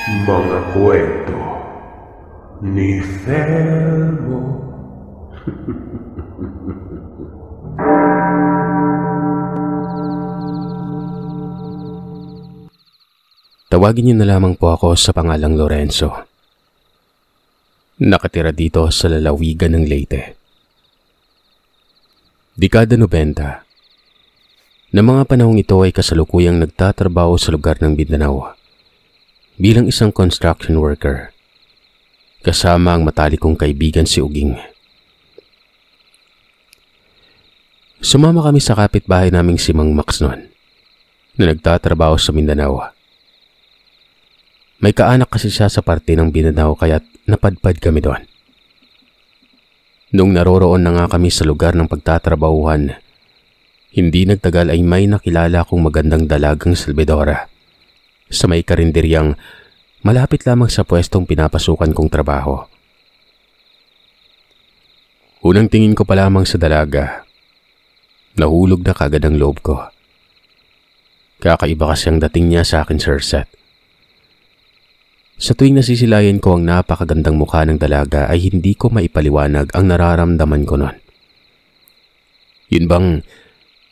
Mga kwento ni Thelmo. Tawagin niyo na lamang po ako sa pangalang Lorenzo. Nakatira dito sa lalawigan ng Leyte. Dekada 90. Na mga panahong ito ay kasalukuyang nagtatrabaho sa lugar ng Mindanao bilang isang construction worker, kasama ang matalik kong kaibigan si Uging. Sumama kami sa kapitbahay naming si Mang Max noon, na nagtatrabaho sa Mindanao. May kaanak kasi siya sa parte ng Mindanao kaya't napadpad kami doon. Nung naroroon na nga kami sa lugar ng pagtatrabahuhan, hindi nagtagal ay may nakilala kong magandang dalagang Salvadora sa may karinderyang malapit lamang sa pwestong pinapasukan kong trabaho. Unang tingin ko pa lamang sa dalaga, nahulog na kagad ang loob ko. Kakaiba kasi ang dating niya sa akin, Sir Seth. Sa tuwing nasisilayan ko ang napakagandang mukha ng dalaga ay hindi ko maipaliwanag ang nararamdaman ko noon. Yun bang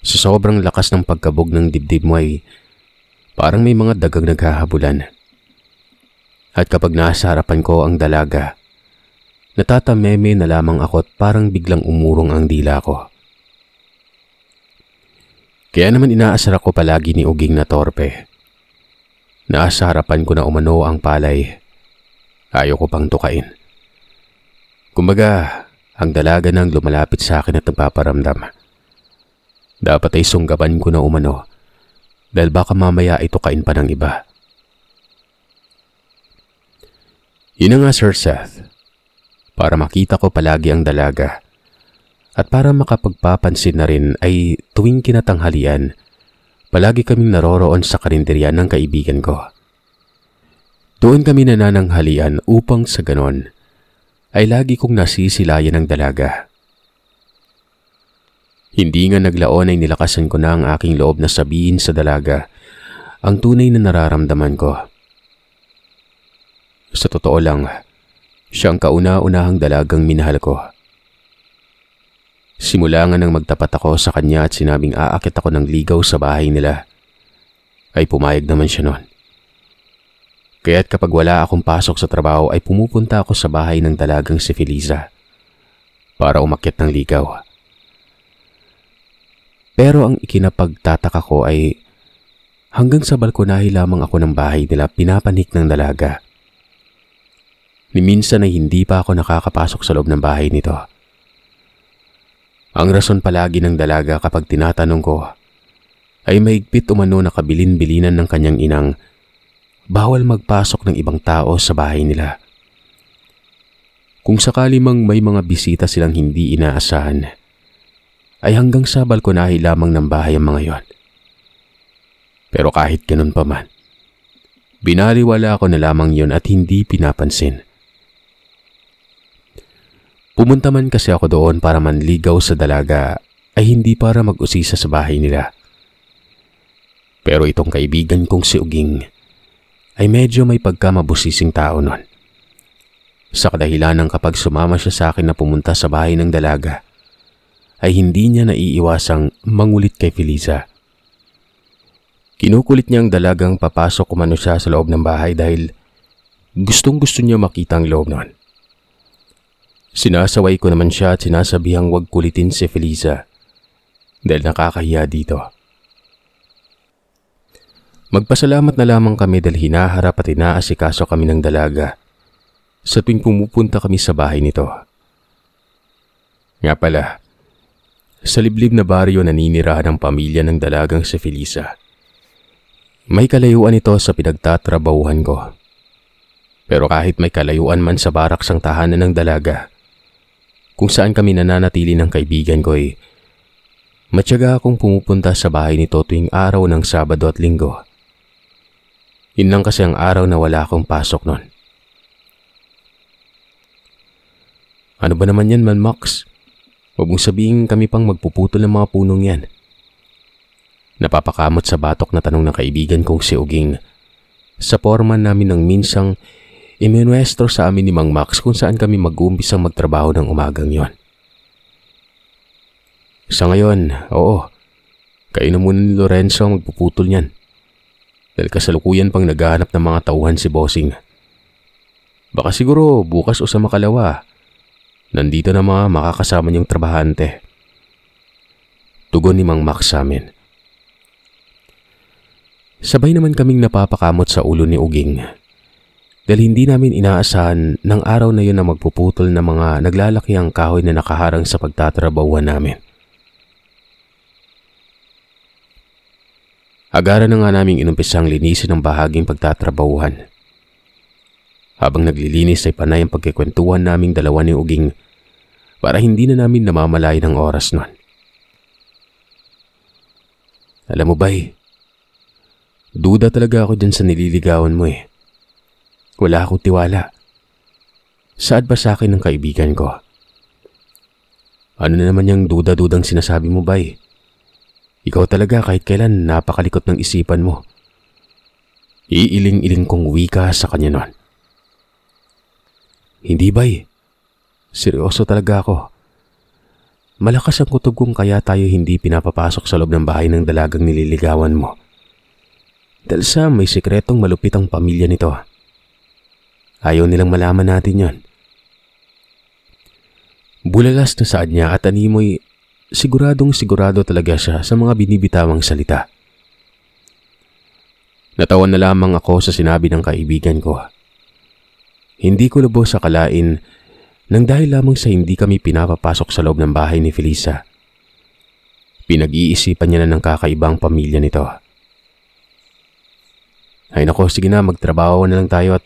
sa sobrang lakas ng pagkabog ng dibdib mo ay parang may mga dagang naghahabulan. At kapag nasa harapan ko ang dalaga, natatameme na lamang ako at parang biglang umurong ang dila ko. Kaya naman inaasar ako palagi ni Uging na torpe. Nasa harapan ko na umano ang palay. Ayaw ko pang tukain. Kumbaga, ang dalaga nang lumalapit sa akin at nagpaparamdam. Dapat ay sunggaban ko na umano dahil baka mamaya itukain pa ng iba. Yun na nga, Sir Seth. Para makita ko palagi ang dalaga at para makapagpapansin na rin ay tuwing kinatanghalian, palagi kaming naroroon sa karinderya ng kaibigan ko. Doon kami nanananghalian upang sa ganon ay lagi kong nasisilayan ang dalaga. Hindi nga naglaon ay nilakasan ko na ang aking loob na sabihin sa dalaga ang tunay na nararamdaman ko. Sa totoo lang, siya ang kauna-unahang dalagang minahal ko. Simula nga nang magtapat ako sa kanya at sinabing aakit ako ng ligaw sa bahay nila, ay pumayag naman siya noon. Kaya't kapag wala akong pasok sa trabaho ay pumupunta ako sa bahay ng dalagang si Feliza para umakyat ng ligaw. Pero ang ikinapagtataka ko ay hanggang sa balkonahe lamang ako ng bahay nila pinapanik ng dalaga. Ni minsan ay hindi pa ako nakakapasok sa loob ng bahay nito. Ang rason palagi ng dalaga kapag tinatanong ko ay mahigpit umano na kabilin-bilinan ng kanyang inang bawal magpasok ng ibang tao sa bahay nila. Kung sakali mang may mga bisita silang hindi inaasahan, ay hanggang sa balkonahe lamang ng bahay ang mga yon. Pero kahit ganun pa man, binaliwala ko na lamang yon at hindi pinapansin. Pumunta man kasi ako doon para manligaw sa dalaga ay hindi para mag-usisa sa bahay nila. Pero itong kaibigan kong si Uging ay medyo may pagkamabusising tao nun. Sa kadahilan ng kapag sumama siya sa akin na pumunta sa bahay ng dalaga, ay hindi niya naiiwasang mangulit kay Feliza. Kinukulit niya ang dalagang papasok umano siya sa loob ng bahay dahil gustong-gusto niya makita ang loob nun. Sinasaway ko naman siya at sinasabihang huwag kulitin si Feliza dahil nakakahiya dito. Magpasalamat na lamang kami dahil hinaharap at inaasikaso kami ng dalaga sa tuwing pumupunta kami sa bahay nito. Nga pala, sa liblib na baryo naninirahan ang pamilya ng dalagang si Feliza. May kalayuan ito sa pinagtatrabahuhan ko. Pero kahit may kalayuan man sa baraks ang tahanan ng dalaga, kung saan kami nananatili ng kaibigan ko ay matyaga akong pumupunta sa bahay nito tuwing araw ng Sabado at Linggo. Yun lang kasi ang araw na wala akong pasok nun. Ano ba naman yan, Man Max? Huwag mong sabihin kami pang magpuputol ng mga punong yan. Napapakamot sa batok na tanong ng kaibigan kong si Uging sa foreman namin ng minsang iminuestro sa amin ni Mang Max kung saan kami mag-uumpisang magtrabaho ng umagang yon. Sa ngayon, oo, kayo na muna ni Lorenzo ang magpuputol niyan. Dahil kasalukuyan pang naghahanap ng mga tauhan si Bossing. Baka siguro bukas o sa makalawa, nandito na mga makakasama niyong trabahante. Tugon ni Mang Max sa amin. Sabay naman kaming napapakamot sa ulo ni Uging. Dahil hindi namin inaasahan ng araw na yun na magpuputol ng mga naglalakiang kahoy na nakaharang sa pagtatrabahuan namin. Agaran na nga naming inumpisang linisin ang bahaging pagtatrabahuhan. Habang naglilinis ay panay ang pagkikwentuhan naming dalawa ni Uging para hindi na namin namamalay ng oras nun. Alam mo ba duda talaga ako dyan sa nililigawan mo Wala akong tiwala. Saad ba sa akin ng kaibigan ko? Ano na naman yung duda-dudang sinasabi mo ba Ikaw talaga kahit kailan napakalikot ng isipan mo. Iiling-iling kong wika sa kanya nun. Hindi ba Seryoso talaga ako. Malakas ang kutob kung kaya tayo hindi pinapapasok sa loob ng bahay ng dalagang nililigawan mo. Dahil sa may sikretong malupit ang pamilya nito. Ayaw nilang malaman natin yon. Bulalas na saad niya at animoy siguradong sigurado talaga siya sa mga binibitawang salita. Natawan na lamang ako sa sinabi ng kaibigan ko. Hindi ko lubos akalain nang dahil lamang sa hindi kami pinapapasok sa loob ng bahay ni Felisa. Pinag-iisipan niya na ng kakaibang pamilya nito. Ay nako, sige na, magtrabaho na lang tayo at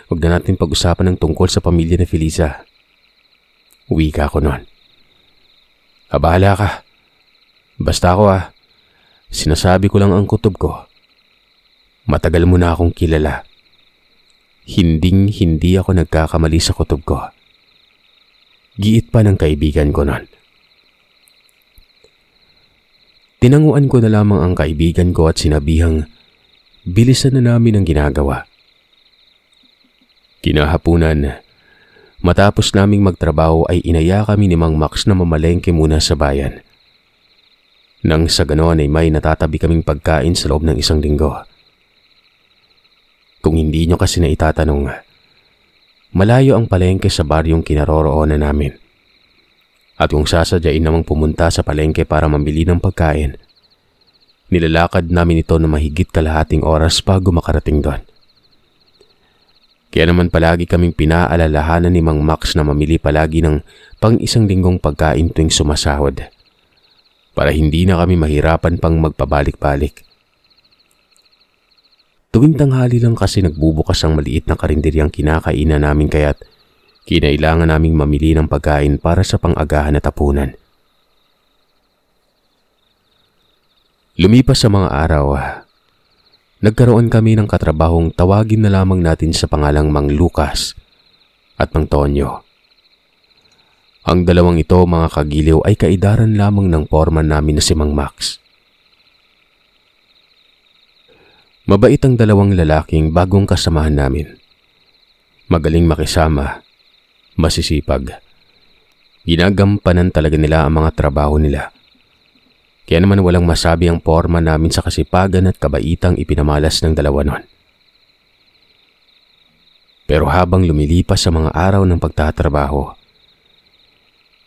huwag na natin pag-usapan ng tungkol sa pamilya ni Felisa. Uwi ka ako nun. Bahala ka. Basta ako sinasabi ko lang ang kutob ko. Matagal mo na akong kilala. Hindi ako nagkakamali sa kutob ko. Giit pa ng kaibigan ko nun. Tinanguan ko na lamang ang kaibigan ko at sinabihang bilisan na namin ang ginagawa. Kinahapunan, matapos naming magtrabaho ay inaya kami ni Mang Max na mamalengke muna sa bayan. Nang sa ganoon ay may natatabi kaming pagkain sa loob ng 1 linggo. Kung hindi nyo kasi na itatanong, malayo ang palengke sa baryong kinaroroonan namin. At kung sasadyain namang pumunta sa palengke para mamili ng pagkain, nilalakad namin ito na mahigit kalahating oras bago makarating doon. Kaya naman palagi kaming pinaalalahanan ni Mang Max na mamili palagi ng pang 1 linggong pagkain tuwing sumasahod para hindi na kami mahirapan pang magpabalik-balik. Tuwing tanghali lang kasi nagbubukas ang maliit na karinderyang kinakainan namin kaya't kinailangan naming mamili ng pagkain para sa pang-agahan at hapunan. Lumipas sa mga araw, nagkaroon kami ng katrabahong tawagin na lamang natin sa pangalang Mang Lucas at Mang Tonyo. Ang dalawang ito mga kagiliw ay kaidaran lamang ng foreman namin na si Mang Max. Mabait ang dalawang lalaking bagong kasamahan namin. Magaling makisama, masisipag. Ginagampanan talaga nila ang mga trabaho nila. Kaya naman walang masabi ang foreman namin sa kasipagan at kabaitang ipinamalas ng dalawa nun. Pero habang lumilipas sa mga araw ng pagtatrabaho,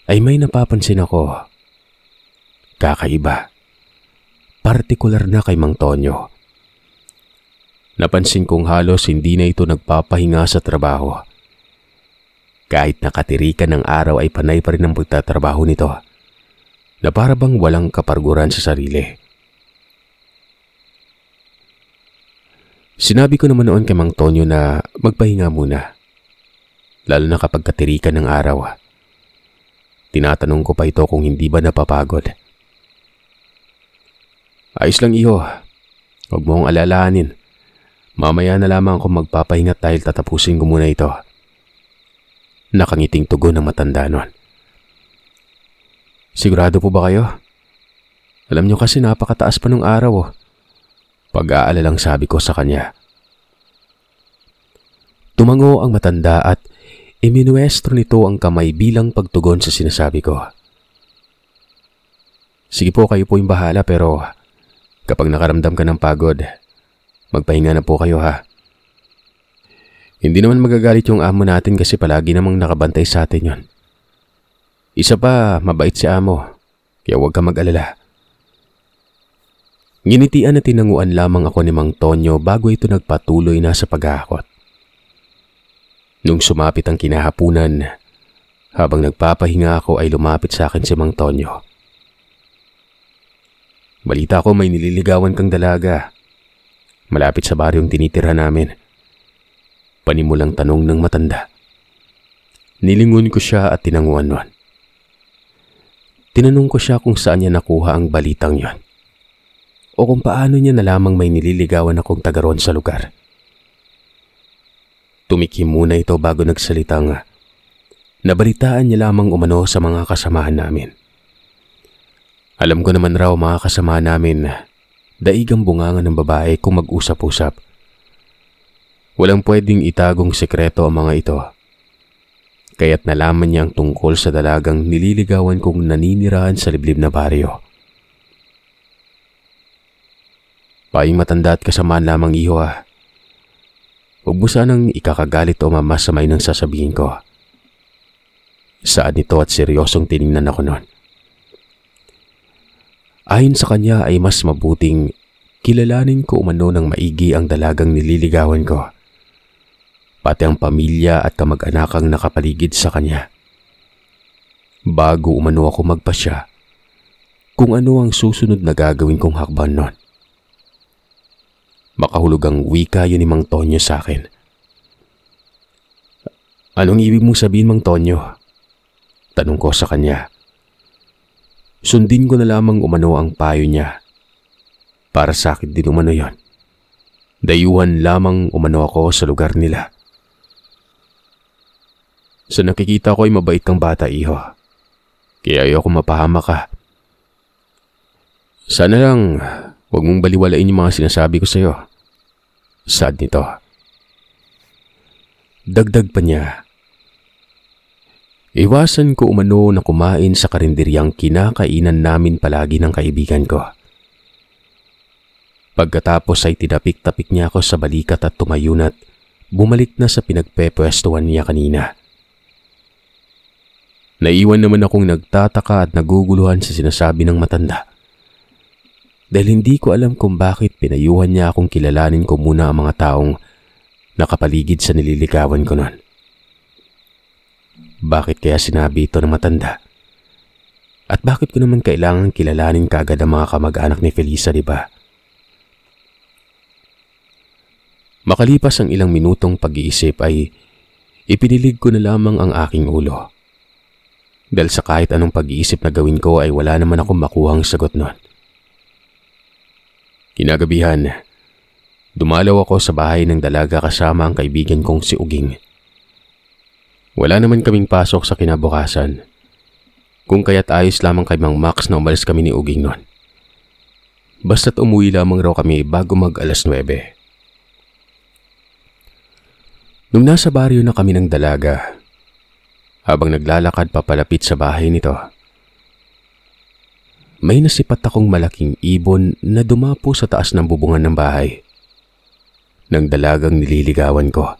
ay may napapansin ako. Kakaiba. Partikular na kay Mang Tonyo. Napansin kong halos hindi na ito nagpapahinga sa trabaho. Kahit nakatirikan ng araw ay panay pa rin ang pagtatrabaho nito, na para bang walang kaparguran sa sarili. Sinabi ko naman noon kay Mang Tonyo na magpahinga muna, lalo na kapag katirikan ng araw. Tinatanong ko pa ito kung hindi ba napapagod. Ayos lang iyo, huwag mo akong alalahanin. Mamaya na lamang ako magpapahinga dahil tatapusin ko muna ito. Nakangiting tugon ng matanda nun. Sigurado po ba kayo? Alam nyo kasi napakataas pa nung araw. Pag-aalalang sabi ko sa kanya. Tumango ang matanda at iminuestro nito ang kamay bilang pagtugon sa sinasabi ko. Sige po, kayo po yung bahala, pero kapag nakaramdam ka ng pagod, magpahinga na po kayo ha. Hindi naman magagalit yung amo natin kasi palagi namang nakabantay sa atin yon. Isa pa, mabait si amo, kaya huwag ka mag-alala. Nginitian at tinanguan lamang ako ni Mang Tonyo bago ito nagpatuloy na sa paghahakot. Nung sumapit ang kinahapunan, habang nagpapahinga ako ay lumapit sa akin si Mang Tonyo. Balita ko may nililigawan kang dalaga. Malapit sa baryong tinitirhan namin. Panimulang tanong ng matanda. Nilingon ko siya at tinanguan nun. Tinanong ko siya kung saan niya nakuha ang balitang yon. O kung paano niya nalamang may nililigawan akong taga roon sa lugar. Tumikim muna ito bago nagsalitang nabalitaan niya lamang umano sa mga kasamahan namin. Alam ko naman raw mga kasamahan namin daigang bungangan ng babae kung mag-usap-usap. Walang pwedeng itagong sekreto ang mga ito. Kaya't nalaman niya ang tungkol sa dalagang nililigawan kong naninirahan sa liblib na baryo. Paing matanda at kasamaan lamang iho ah. Huwag mo sanang ikakagalit o mamasamay ng sasabihin ko. Saan nito at seryosong tiningnan ako noon. Ayon sa kanya ay mas mabuting kilalanin ko umano ng maigi ang dalagang nililigawan ko. Pati ang pamilya at kamag-anakang nakapaligid sa kanya. Bago umano ako magpasya kung ano ang susunod na gagawin kong hakbang noon. Makahulog ang wika yun ni Mang Tonyo sa akin. Anong ibig mong sabihin, Mang Tonyo? Tanong ko sa kanya. Sundin ko na lamang umano ang payo niya. Para sa akin din umano yon. Dayuhan lamang umano ako sa lugar nila. Sa nakikita ko ay mabait kang bata, iho. Kaya ayoko mapahama ka. Sana lang huwag mong baliwalain yung mga sinasabi ko sa'yo. Sad nito. Dagdag pa niya. Iwasan ko umano na kumain sa karinderyang kinakainan namin palagi ng kaibigan ko. Pagkatapos ay tinapik-tapik niya ako sa balikat at tumayo na't bumalik na sa pinagpepwestuhan niya kanina. Naiwan naman akong nagtataka at naguguluhan sa sinasabi ng matanda. Dahil hindi ko alam kung bakit pinayuhan niya akong kilalanin ko muna ang mga taong nakapaligid sa nililigawan ko noon. Bakit kaya sinabi ito ng matanda? At bakit ko naman kailangan kilalanin kaagad ang mga kamag-anak ni Felisa, di ba? Makalipas ang ilang minutong pag-iisip ay ipinilig ko na lamang ang aking ulo. Dahil sa kahit anong pag-iisip na gawin ko ay wala naman akong makuhang sagot noon. Kinagabihan, dumalaw ako sa bahay ng dalaga kasama ang kaibigan kong si Uging. Wala naman kaming pasok sa kinabukasan, kung kaya't ayos lamang kay Mang Max na umalis kami ni Uging noon. Basta't umuwi lamang raw kami bago mag-alas 9. Nung nasa baryo na kami ng dalaga, habang naglalakad papalapit sa bahay nito, may nasipat akong malaking ibon na dumapo sa taas ng bubungan ng bahay ng dalagang nililigawan ko.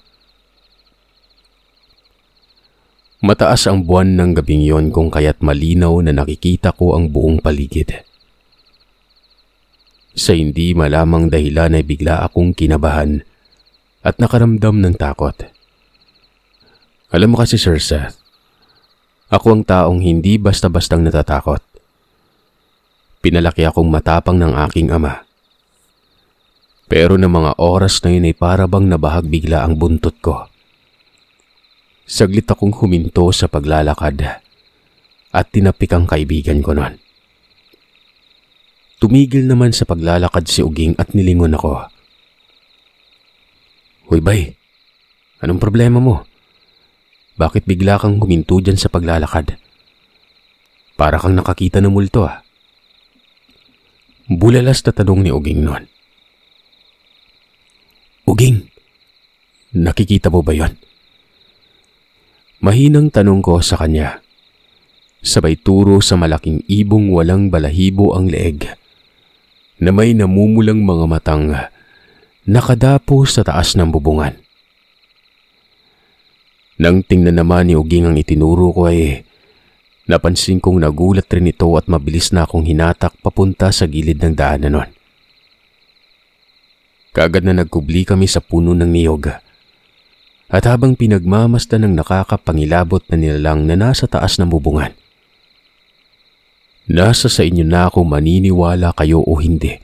Mataas ang buwan ng gabing yon kung kaya't malinaw na nakikita ko ang buong paligid. Sa hindi malamang dahilan ay bigla akong kinabahan at nakaramdam ng takot. Alam mo kasi, Sir Seth, ako ang taong hindi basta-bastang natatakot. Pinalaki akong matapang ng aking ama. Pero ng mga oras na yun ay para bang nabahag bigla ang buntot ko. Saglit akong huminto sa paglalakad at tinapik ang kaibigan ko noon. Tumigil naman sa paglalakad si Uging at nilingon ako. Hoy bay, anong problema mo? Bakit bigla kang huminto dyan sa paglalakad? Para kang nakakita ng multo ah. Bulalas na tanong ni Uging noon. Uging, Nakikita mo ba yon? Mahinang tanong ko sa kanya. Sabay turo sa malaking ibong walang balahibo ang leeg na may namumulang mga matang nakadapo sa taas ng bubungan. Nang tingnan naman ni Uging ang itinuro ko ay napansin kong nagulat rin ito at mabilis na akong hinatak papunta sa gilid ng daanan nun. Kaagad na nagkubli kami sa puno ng niyog at habang pinagmamasdan ng nakakapangilabot na nilalang na nasa taas ng bubungan. Nasa sa inyo na ako maniniwala kayo o hindi.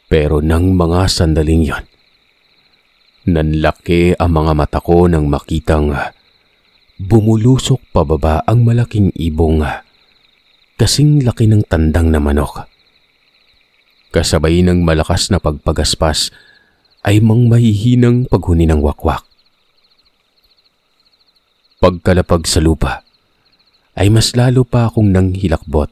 Pero nang mga sandaling yon, nanlaki ang mga mata ko nang makitang bumulusok pababa ang malaking ibong kasing laki ng tandang na manok. Kasabay ng malakas na pagpagaspas ay mahihinang paghuni ng wakwak. Pagkalapag sa lupa, ay mas lalo pa akong nanghilakbot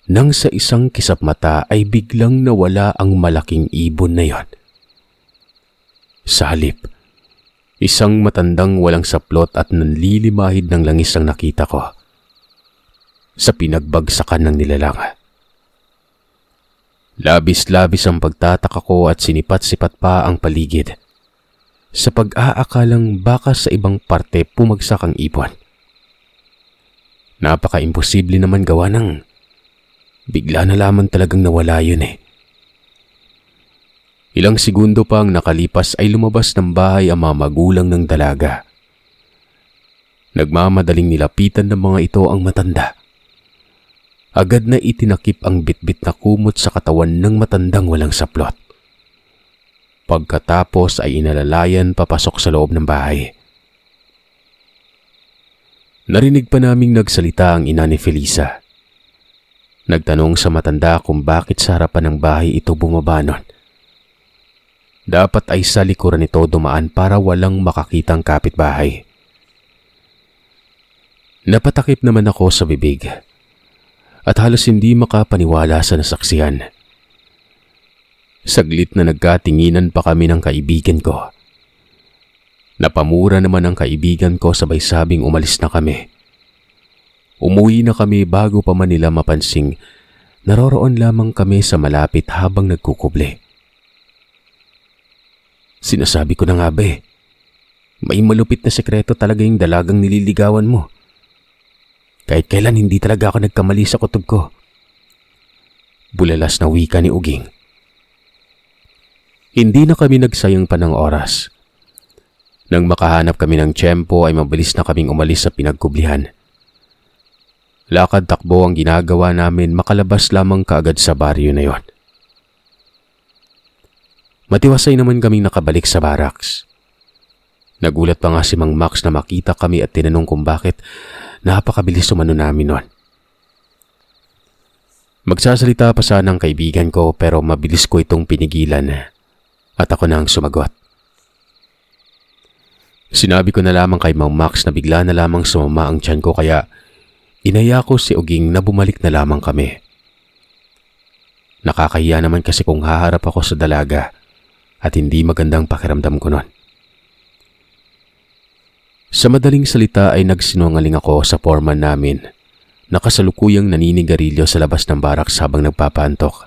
nang sa isang kisap mata ay biglang nawala ang malaking ibon na yon. Sa halip, isang matandang walang saplot at nanlilimahid ng langis ang nakita ko sa pinagbagsakan ng nilalang. Labis-labis ang pagtataka ko at sinipat-sipat pa ang paligid sa pag-aakalang baka sa ibang parte pumagsak ang ibon. Napaka-imposible naman gawa ng bigla na lamang talagang nawala yun eh. Ilang segundo pa ang nakalipas ay lumabas ng bahay ang mga magulang ng dalaga. Nagmamadaling nilapitan ng mga ito ang matanda. Agad na itinakip ang bitbit na kumot sa katawan ng matandang walang saplot. Pagkatapos ay inalalayan papasok sa loob ng bahay. Narinig pa naming nagsalita ang ina ni Felisa. Nagtanong sa matanda kung bakit sa harapan ng bahay ito bumaba nun. Dapat ay sa likuran nito dumaan para walang makakitang kapitbahay. Napatakip naman ako sa bibig at halos hindi makapaniwala sa nasaksihan. Saglit na nagkatinginan pa kami ng kaibigan ko. Napamura naman ang kaibigan ko sabay sabing umalis na kami. Umuwi na kami bago pa man nila mapansing naroroon lamang kami sa malapit habang nagkukubli. Sinasabi ko na nga ba eh, may malupit na sekreto talaga yung dalagang nililigawan mo. Kahit kailan hindi talaga ako nagkamali sa kutob ko. Bulalas na wika ni Uging. Hindi na kami nagsayang pa ng oras. Nang makahanap kami ng tiyempo ay mabilis na kaming umalis sa pinagkublihan. Lakad takbo ang ginagawa namin makalabas lamang kaagad sa baryo na yon. Matiwasay naman kaming nakabalik sa barracks. Nagulat pa nga si Mang Max na makita kami at tinanong kung bakit napakabilis umano namin nun. Magsasalita pa sana ang kaibigan ko pero mabilis ko itong pinigilan at ako na ang sumagot. Sinabi ko na lamang kay Mang Max na bigla na lamang sumama ang tiyan ko kaya inaya ko si Uging na bumalik na lamang kami. Nakakahiya naman kasi kung haharap ako sa dalaga at hindi magandang pakiramdam ko nun. Sa madaling salita ay nagsinungaling ako sa foreman namin na kasalukuyang naninigarilyo sa labas ng baraks habang nagpapantok.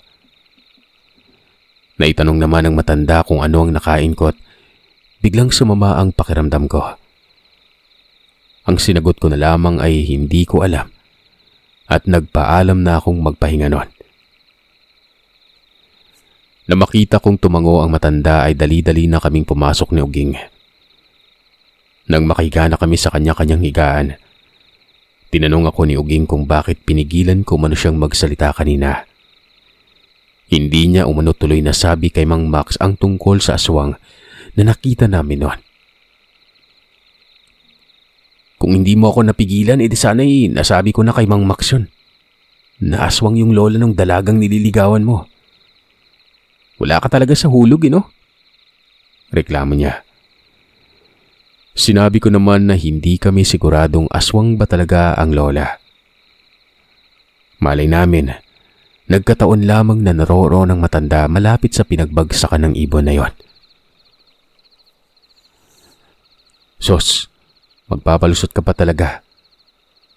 Naitanong naman ng matanda kung ano ang nakain ko at biglang sumama ang pakiramdam ko. Ang sinagot ko na lamang ay hindi ko alam at nagpaalam na akong magpahinga nun. Na makita kong tumango ang matanda ay dali-dali na kaming pumasok ni Uging. Nang makahiga na kami sa kanya-kanyang higaan, tinanong ako ni Uging kung bakit pinigilan ko umano siyang magsalita kanina. Hindi niya umano tuloy nasabi kay Mang Max ang tungkol sa aswang na nakita namin noon. Kung hindi mo ako napigilan, edi sana'y nasabi ko na kay Mang Max yun. Naaswang yung lola ng dalagang nililigawan mo. Wala ka talaga sa hulog, no? Reklamo niya. Sinabi ko naman na hindi kami siguradong aswang ba talaga ang lola. Malay namin, nagkataon lamang na naroroon ng matanda malapit sa pinagbagsakan ng ibon na yon. Sos, magpapalusot ka pa talaga.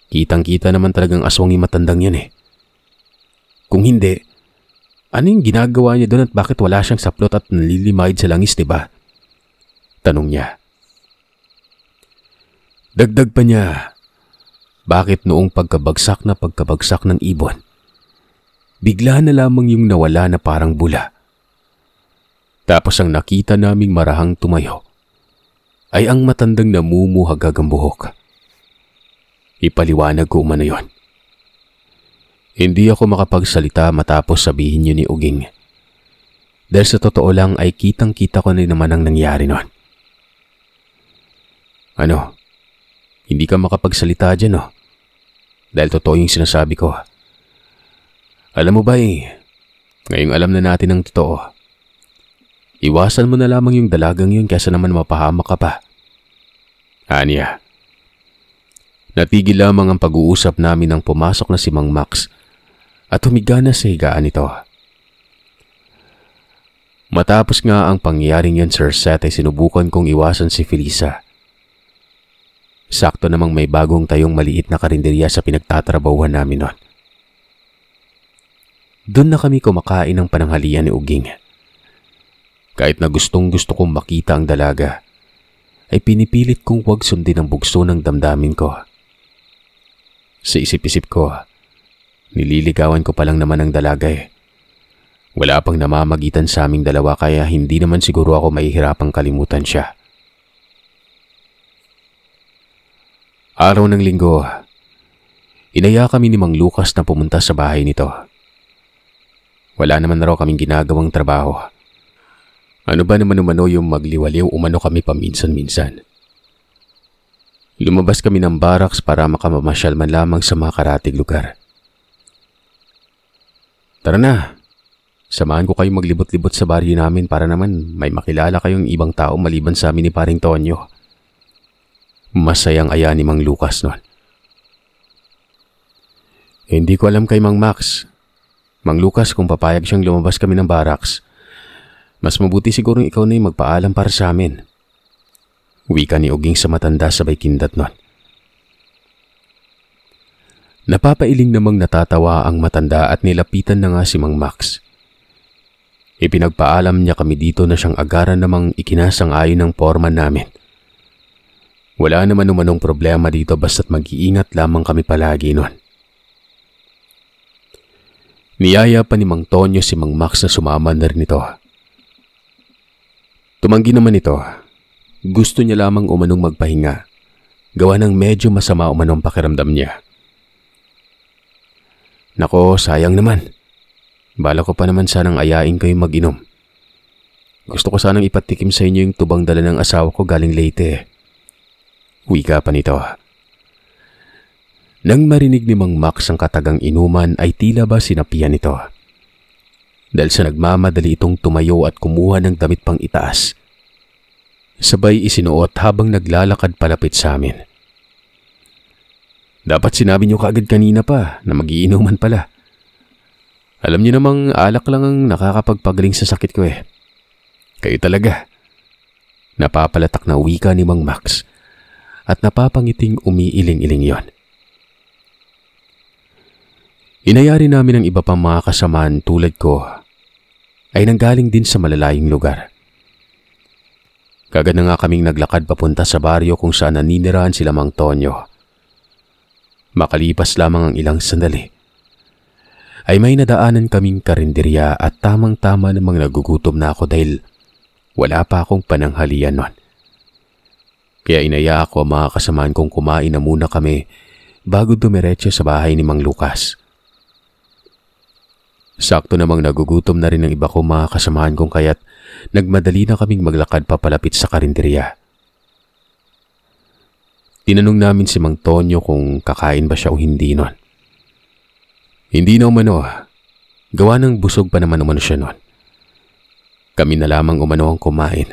Kitang-kita naman talagang aswang yung matandang yan eh. Kung hindi, ano yung ginagawa niya doon at bakit wala siyang saplot at nalilimahid sa langis, diba? Tanong niya. Dagdag pa niya, bakit noong pagkabagsak ng ibon, bigla na lamang yung nawala na parang bula. Tapos ang nakita naming marahang tumayo ay ang matandang namumuhagag ang buhok. Ipaliwanag ko umano yon. Hindi ako makapagsalita matapos sabihin yun ni Uging. Dahil sa totoo lang ay kitang-kita ko na naman ang nangyari nun. Ano? Hindi ka makapagsalita dyan, no? Dahil totoo yung sinasabi ko. Alam mo ba ngayong alam na natin ang totoo. Iwasan mo na lamang yung dalagang yun kaysa naman mapahamak ka pa. Anya. Natigil lamang ang pag-uusap namin nang pumasok na si Mang Max at humiga na sa higaan nito. Matapos nga ang pangyayaring yan, Sir Seth, ay sinubukan kong iwasan si Felisa. Sakto namang may bagong tayong maliit na karinderya sa pinagtatrabahuhan namin nun. Doon na kami kumakain ng pananghalian ni Uging. Kahit na gustong-gusto kong makita ang dalaga, ay pinipilit kong huwag sundin ang bugso ng damdamin ko. Sa isip-isip ko, nililigawan ko pa lang naman ang dalaga eh. Wala pang namamagitan sa aming dalawa kaya hindi naman siguro ako mahihirapang kalimutan siya. Araw ng linggo, inaya kami ni Mang Lucas na pumunta sa bahay nito. Wala naman na raw kaming ginagawang trabaho. Ano ba naman umano yung magliwaliw umano kami paminsan-minsan. Lumabas kami ng barracks para makamamasyal man lamang sa mga karatig lugar. Tara na, samahan ko kayong maglibot-libot sa baryo namin para naman may makilala kayong ibang tao maliban sa amin ni Paring Tonyo. Masayang aya ni Mang Lucas nun. Hindi ko alam kay Mang Max. Mang Lucas, kung papayag siyang lumabas kami ng barracks, mas mabuti siguro ikaw na yung magpaalam para sa amin. Wika ni Uging sa matanda sabay kindat nun. Napapailing namang natatawa ang matanda at nilapitan na nga si Mang Max. Ipinagpaalam niya kami dito na siyang agaran namang ikinasang-ayon ng foreman namin. Wala naman umanong problema dito basta't mag-iingat lamang kami palagi nun. Niyaya pa ni Mang Tonyo si Mang Max na sumama na rin ito. Tumanggi naman ito. Gusto niya lamang umanong magpahinga. Gawa ng medyo masama umanong pakiramdam niya. Nako, sayang naman. Bala ko pa naman sanang ayain kayong mag-inom. Gusto ko sanang ipatikim sa inyo yung tubang dala ng asawa ko galing Leyte. Wika pa nito. Nang marinig ni Mang Max ang katagang inuman ay tila ba sinapian nito. Dahil sa nagmamadali itong tumayo at kumuha ng damit pang itaas. Sabay isinuot habang naglalakad palapit sa amin. Dapat sinabi niyo kaagad kanina pa na mag-iinuman pala. Alam niyo namang alak lang ang nakakapagpagaling sa sakit ko eh. Kayo talaga. Napapalatak na wika ni Mang Max at napapangiting umiiling-iling yon. Inayari namin ang iba pang mga kasamaan tulad ko ay nanggaling din sa malalayong lugar. Kagad na nga kaming naglakad papunta sa baryo kung saan naninirahan sila Mang Tonyo. Makalipas lamang ang ilang sandali, ay may nadaanan kaming karinderya at tamang-tama namang nagugutom na ako dahil wala pa akong pananghalian nun. Kaya inaya ako ang mga kasamaan kong kumain na muna kami bago dumiretso sa bahay ni Mang Lucas. Sakto namang nagugutom na rin ang iba kong mga kasamaan kong kaya't nagmadali na kaming maglakad papalapit sa karinderya. Tinanong namin si Mang Tonyo kung kakain ba siya o hindi nun. Hindi na umano, gawa ng busog pa naman umano siya nun. Kami na lamang umano ang kumain.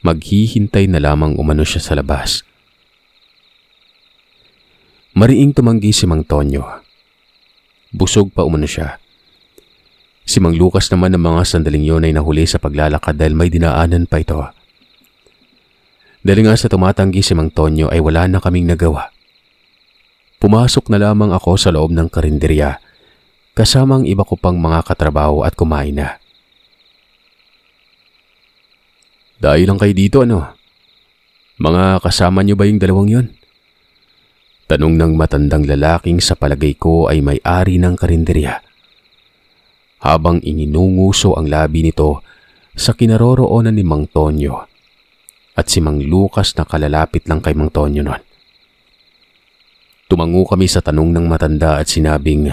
Maghihintay na lamang umano siya sa labas. Mariing tumanggi si Mang Tonyo. Busog pa umano siya. Si Mang Lucas naman ng mga sandaling yon ay nahuli sa paglalakad dahil may dinaanan pa ito. Dahil nga sa tumatanggi si Mang Tonyo ay wala na kaming nagawa. Pumasok na lamang ako sa loob ng karinderya kasama ang iba ko pang mga katrabaho at kumain na. Dahil lang kayo dito ano? Mga kasama niyo ba yung dalawang yon? Tanong ng matandang lalaking sa palagay ko ay may-ari ng karinderya. Habang ininunguso ang labi nito sa kinaroroonan ni Mang Tonyo at si Mang Lucas na kalalapit lang kay Mang Tonyo nun. Tumango kami sa tanong ng matanda at sinabing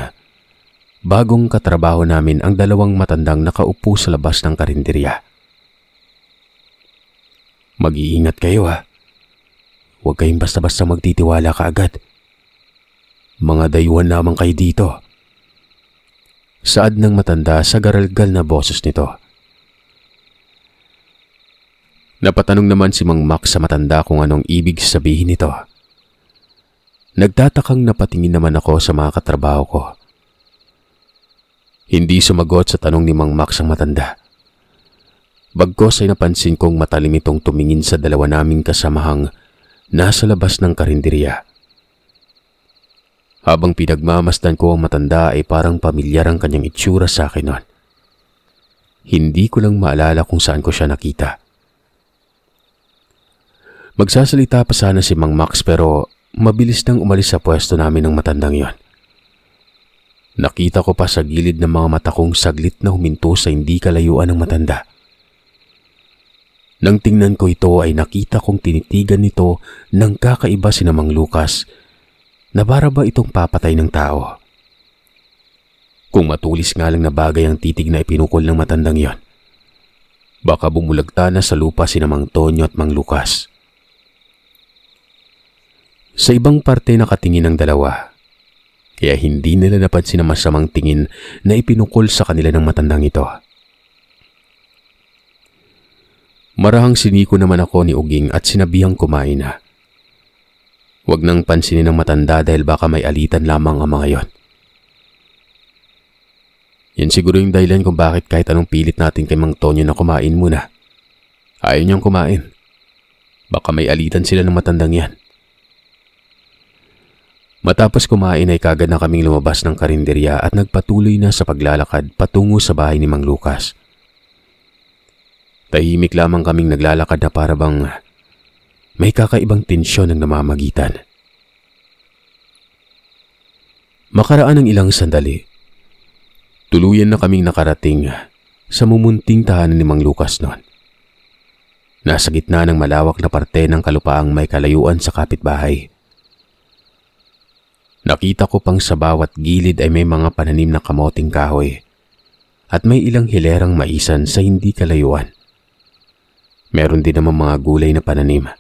bagong katrabaho namin ang dalawang matandang nakaupo sa labas ng karinderya. Mag-iingat kayo ha. Huwag kayong basta-basta magtitiwala kaagad. Mga dayuhan lamang kayo dito. Saad ng matanda sa garalgal na boses nito. Napatanong naman si Mang Max sa matanda kung anong ibig sabihin nito. Nagtatakang napatingin naman ako sa mga katrabaho ko. Hindi sumagot sa tanong ni Mang Max ang matanda. Bagkos ay napansin kong matalim itong tumingin sa dalawa naming kasamahang nasa labas ng karinderya. Habang pinagmamasdan ko ang matanda ay parang pamilyar ang kanyang itsura sa akin noon. Hindi ko lang maalala kung saan ko siya nakita. Magsasalita pa sana si Mang Max pero mabilis nang umalis sa pwesto namin ng matandang yon. Nakita ko pa sa gilid ng mga mata kong saglit na huminto sa hindi kalayuan ng matanda. Nang tingnan ko ito ay nakita kong tinitigan nito ng kakaiba si Mang Lucas na para ba itong papatay ng tao. Kung matulis nga lang na bagay ang titig na ipinukol ng matandang yon, baka bumulagta na sa lupa si Mang Tonyo at Mang Lucas. Sa ibang parte nakatingin ang dalawa, kaya hindi nila napansin ang masamang tingin na ipinukol sa kanila ng matandang ito. Marahang siniko naman ako ni Uging at sinabihang kumain na. Huwag nang pansinin ng matanda dahil baka may alitan lamang ang mga yon. Yan siguro yung dahilan kung bakit kahit anong pilit natin kay Mang Tonyo na kumain muna. Ayaw niyang kumain. Baka may alitan sila ng matandang yan. Matapos kumain ay kagad na kaming lumabas ng karinderya at nagpatuloy na sa paglalakad patungo sa bahay ni Mang Lucas. Tahimik lamang kaming naglalakad na para bang may kakaibang tensyon ang namamagitan. Makaraan ng ilang sandali, tuluyan na kaming nakarating sa mumunting tahanan ni Mang Lucas noon. Nasa gitna ng malawak na parte ng kalupaang may kalayuan sa kapitbahay. Nakita ko pang sa bawat gilid ay may mga pananim na kamoting kahoy at may ilang hilerang maisan sa hindi kalayuan. Meron din naman mga gulay na pananim,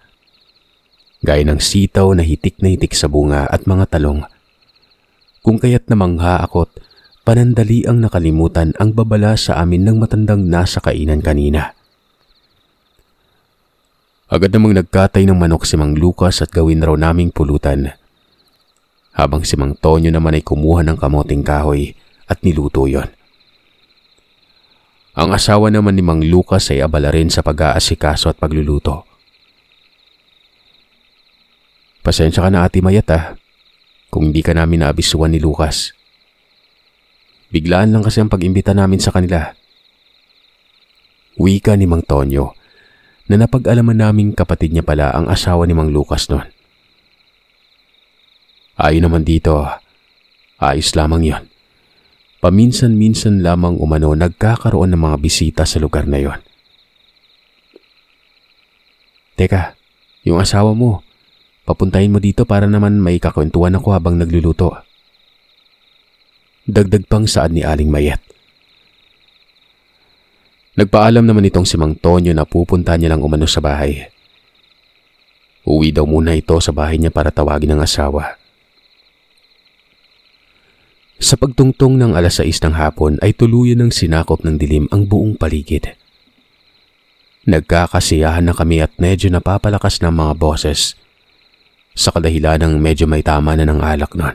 gaya ng sitaw na hitik sa bunga at mga talong. Kung kaya't namangha ako't panandali ang nakalimutan ang babala sa amin ng matandang nasa kainan kanina. Agad namang nagkatay ng manok si Mang Lucas at gawin raw naming pulutan. Habang si Mang Tonyo naman ay kumuha ng kamoting kahoy at niluto yon. Ang asawa naman ni Mang Lucas ay abala rin sa pag-aasikaso at pagluluto. Pasensya ka na Ate Mayat kung hindi ka namin naabisuan ni Lucas. Biglaan lang kasi ang pag-imbita namin sa kanila. Wika ni Mang Tonyo na napag-alaman naming kapatid niya pala ang asawa ni Mang Lucas noon. Ayon naman dito, ayos lamang yon. Paminsan-minsan lamang umano nagkakaroon ng mga bisita sa lugar na yon. Teka, yung asawa mo, papuntahin mo dito para naman may kakwentuhan ako habang nagluluto. Dagdag pang saad ni Aling Mayet. Nagpaalam naman itong si Mang Tonyo na pupunta niya lang umano sa bahay. Uwi daw muna ito sa bahay niya para tawagin ang asawa. Sa pagtungtong ng 6:00 ng hapon ay tuluyan ng sinakop ng dilim ang buong paligid. Nagkakasiyahan na kami at medyo napapalakas ng mga boses sa kadahilan ng medyo may tama na ng alak noon.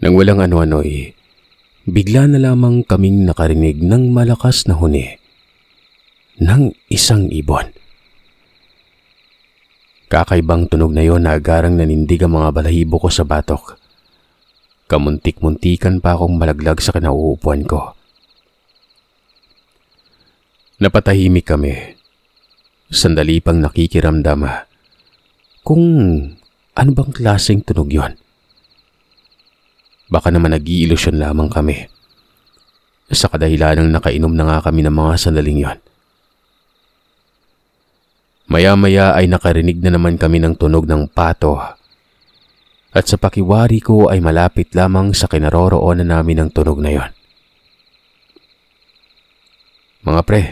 Nang walang ano-ano'y, bigla na lamang kaming nakarinig ng malakas na huni ng isang ibon. Kakaibang tunog na yon na agarang nanindig ang mga balahibo ko sa batok. Kamuntik-muntikan pa akong malaglag sa kinauupuan ko. Napatahimik kami. Sandali pang nakikiramdam kung ano bang klaseng tunog yon. Baka naman nag-iilusyon lamang kami. Sa kadahilanang nakainom na nga kami ng mga sandaling yon. Maya-maya ay nakarinig na naman kami ng tunog ng pato. At sa pakiwari ko ay malapit lamang sa kinaroroonan namin ang tunog na yon. Mga pre,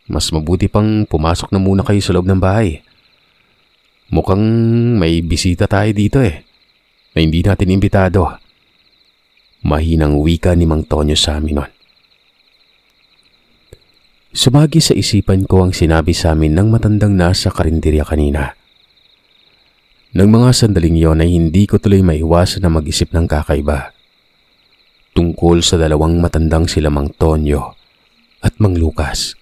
mas mabuti pang pumasok na muna kayo sa loob ng bahay. Mukhang may bisita tayo dito na hindi natin imbitado. Mahinang wika ni Mang Tonyo sa amin nun. Sumagi sa isipan ko ang sinabi sa amin ng matandang nasa karinderya kanina. Nang mga sandaling yon ay hindi ko tuloy maiwasan na mag-isip ng kakaiba. Tungkol sa dalawang matandang sila Mang Tonyo at Mang Lucas.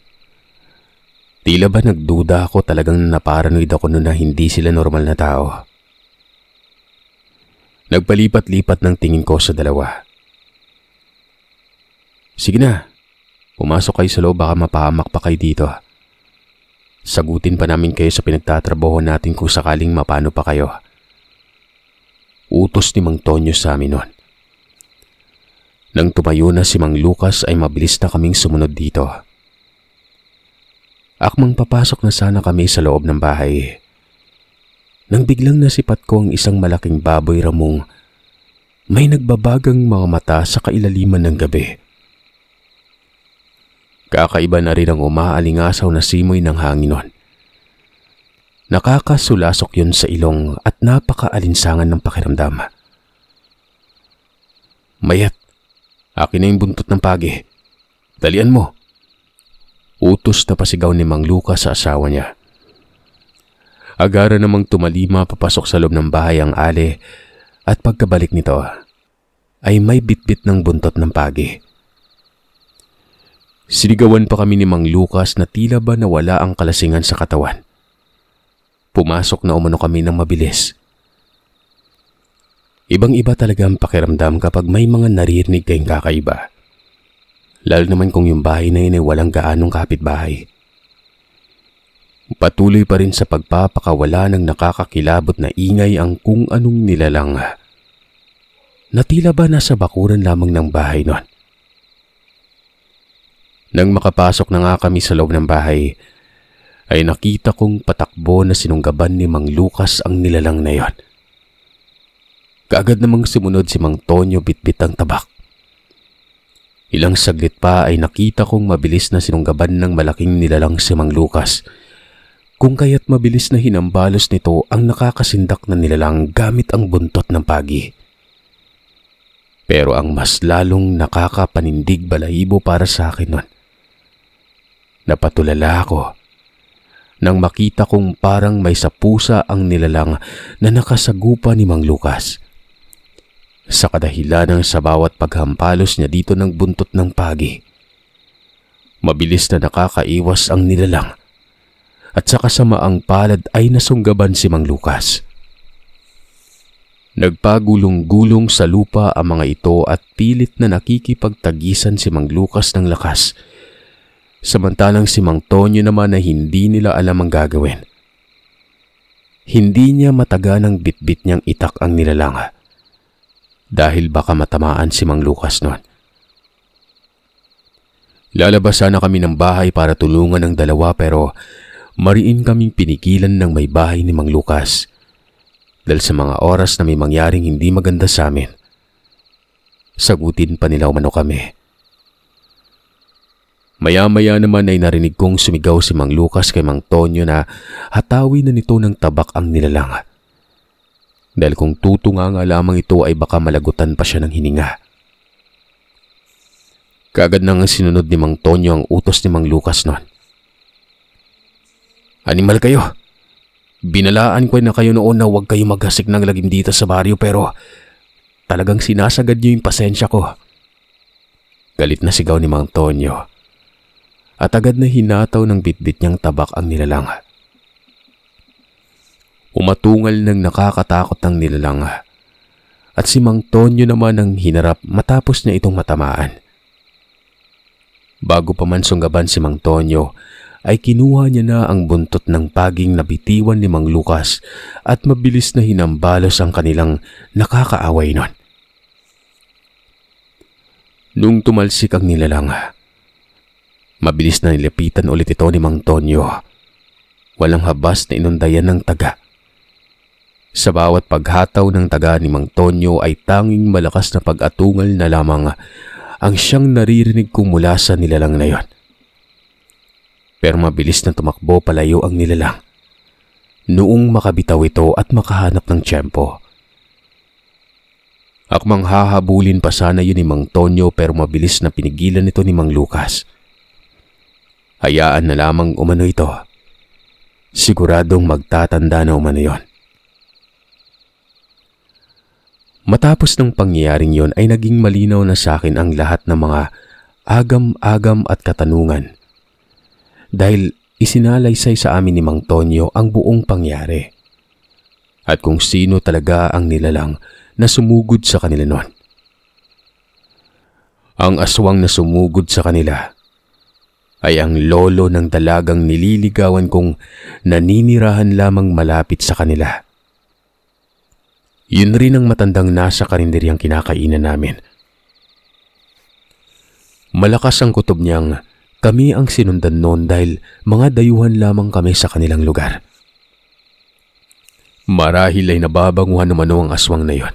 Tila ba nagduda ako talagang naparanoid ako noon na hindi sila normal na tao. Nagpalipat-lipat ng tingin ko sa dalawa. Sige na, pumasok kayo sa loob, baka mapahamak pa kayo dito. Sagutin pa namin kayo sa pinagtatrabaho natin kung sakaling mapano pa kayo. Utos ni Mang Tonyo sa amin noon. Nang tumayo na si Mang Lucas ay mabilis na kaming sumunod dito. Akmang papasok na sana kami sa loob ng bahay. Nang biglang nasipat ko ang isang malaking baboy ramong may nagbabagang mga mata sa kailaliman ng gabi. Kakaiba na rin ang umaalingasaw na simoy ng hangin nun. Nakakasulasok yun sa ilong at napakaalinsangan ng pakiramdam. Mayat, akin na yung buntot ng pagi. Dalian mo. Utos na pasigaw ni Mang Lucas sa asawa niya. Agara namang tumalima papasok sa loob ng bahay ang ale at pagkabalik nito ay may bitbit ng buntot ng pagi. Sinigawan pa kami ni Mang Lucas na tila ba nawala ang kalasingan sa katawan. Pumasok na umano kami ng mabilis. Ibang-iba talaga ang pakiramdam kapag may mga naririnig kayong kakaiba. Lalo naman kung yung bahay na yun ay walang gaanong kapitbahay. Patuloy pa rin sa pagpapakawala ng nakakakilabot na ingay ang kung anong nilalang na tila ba nasa bakuran lamang ng bahay nun. Nang makapasok na nga kami sa loob ng bahay, ay nakita kong patakbo na sinunggaban ni Mang Lucas ang nilalang na yon. Kaagad namang sumunod si Mang Tonyo bitbit ang tabak. Ilang saglit pa ay nakita kong mabilis na sinunggaban ng malaking nilalang si Mang Lucas, kung kaya't mabilis na hinambalos nito ang nakakasindak na nilalang gamit ang buntot ng pagi. Pero ang mas lalong nakakapanindig balahibo para sa akin nun, napatulala ako nang makita kong parang may sapusa ang nilalang na nakasagupa ni Mang Lucas. Sa kadahilanang sa bawat paghampalos niya dito ng buntot ng pagi, mabilis na nakakaiwas ang nilalang at sa kasamaang palad ay nasunggaban si Mang Lucas. Nagpagulong-gulong sa lupa ang mga ito at pilit na nakikipagtagisan si Mang Lucas ng lakas. Samantalang si Mang Tonyo naman na hindi nila alam ang gagawin. Hindi niya mataganang bitbit niyang itak ang nilalang dahil baka matamaan si Mang Lucas noon. Lalabas sana kami ng bahay para tulungan ang dalawa pero mariin kaming pinigilan ng may bahay ni Mang Lucas dahil sa mga oras na may mangyaring hindi maganda sa amin. Sagutin pa nila umano kami. Maya-maya naman ay narinig kong sumigaw si Mang Lucas kay Mang Tonyo na hatawi na nito ng tabak ang nilalang. Dahil kung tutunga nga lamang ito ay baka malagutan pa siya ng hininga. Kaagad nang sinunod ni Mang Tonyo ang utos ni Mang Lucas noon. Animal kayo! Binalaan ko na kayo noon na huwag kayo maghasik ng lagim dito sa baryo pero talagang sinasagad niyo yung pasensya ko. Galit na sigaw ni Mang Tonyo. At agad na hinataw ng bitbit niyang tabak ang nilalang. Umatungal ng nakakatakot ng nilalang at si Mang Tonyo naman ang hinarap matapos niya itong matamaan. Bago pa man sunggaban si Mang Tonyo ay kinuha niya na ang buntot ng paging na bitiwan ni Mang Lucas at mabilis na hinambalos ang kanilang nakakaaway nun. Nung tumalsik ang nilalang, mabilis na nilapitan ulit ito ni Mang Tonyo. Walang habas na inundayan ng taga. Sa bawat paghataw ng taga ni Mang Tonyo ay tanging malakas na pag-atungal na lamang ang siyang naririnig kong mula sa nilalang na yon. Pero mabilis na tumakbo palayo ang nilalang noong makabitaw ito at makahanap ng tiyempo. Akmang hahabulin pa sana yun ni Mang Tonyo pero mabilis na pinigilan ito ni Mang Lucas. Hayaan na lamang umano ito. Siguradong magtatanda na umano yon. Matapos ng pangyayaring yon ay naging malinaw na sa akin ang lahat ng mga agam-agam at katanungan. Dahil isinalaysay sa amin ni Mang Tonyo ang buong pangyari. At kung sino talaga ang nilalang na sumugod sa kanila noon. Ang aswang na sumugod sa kanila ay ang lolo ng dalagang nililigawan kong naninirahan lamang malapit sa kanila. Yun rin ang matandang nasa karinderyang kinakainan namin. Malakas ang kutob niyang kami ang sinundan noon dahil mga dayuhan lamang kami sa kanilang lugar. Marahil ay nababanguhan naman ang aswang na yon.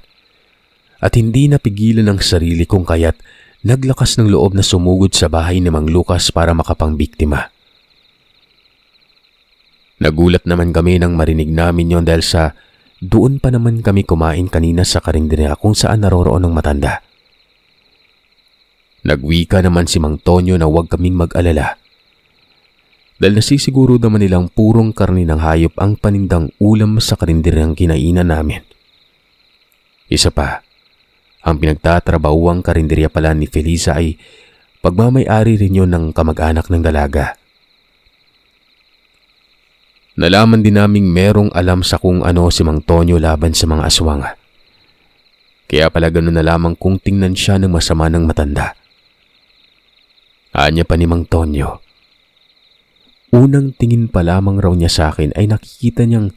At hindi napigilan ang sarili kong kaya't naglakas ng loob na sumugod sa bahay ni Mang Lucas para makapangbiktima. Nagulat naman kami nang marinig namin yon dahil sa doon pa naman kami kumain kanina sa karinderya kung saan naroroon ang matanda. Nagwika naman si Mang Tonyo na huwag kaming mag-alala. Dahil nasisiguro naman nilang purong karni ng hayop ang panindang ulam sa karinderyang kinainan namin. Isa pa, ang pinagtatrabawang karinderya pala ni Felisa ay pagmamay-ari rin yun ng kamag-anak ng dalaga. Nalaman din naming merong alam sa kung ano si Mang Tonyo laban sa mga aswang. Kaya pala ganun na lamang kung tingnan siya ng masama ng matanda. Anya pa ni Mang Tonyo. Unang tingin pa lamang raw niya sa akin ay nakikita niyang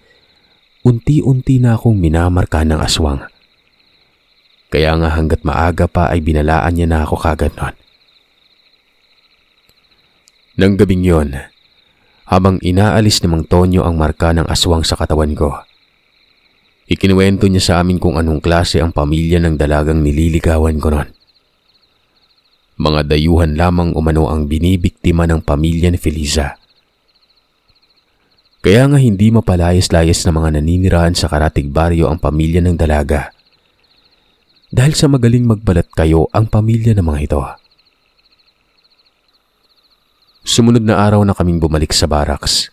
unti-unti na akong minamarka ng aswang. Kaya nga hanggat maaga pa ay binalaan niya na ako kagad noon. Nang gabing yon, habang inaalis ni Mang Tonyo ang marka ng aswang sa katawan ko, ikinuwento niya sa amin kung anong klase ang pamilya ng dalagang nililigawan ko noon. Mga dayuhan lamang umano ang binibiktima ng pamilya ni Felisa. Kaya nga hindi mapalayas-layas na mga naninirahan sa karatig baryo ang pamilya ng dalaga. Dahil sa magaling magbalat kayo ang pamilya ng mga ito. Sumunod na araw na kaming bumalik sa barracks.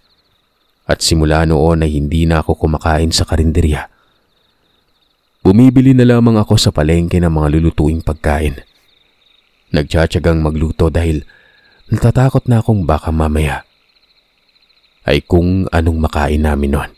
At simula noon ay hindi na ako kumakain sa karinderya. Bumibili na lamang ako sa palengke ng mga lulutuing pagkain. Nagtsatsagang magluto dahil natatakot na akong baka mamaya ay kung anong makain namin noon.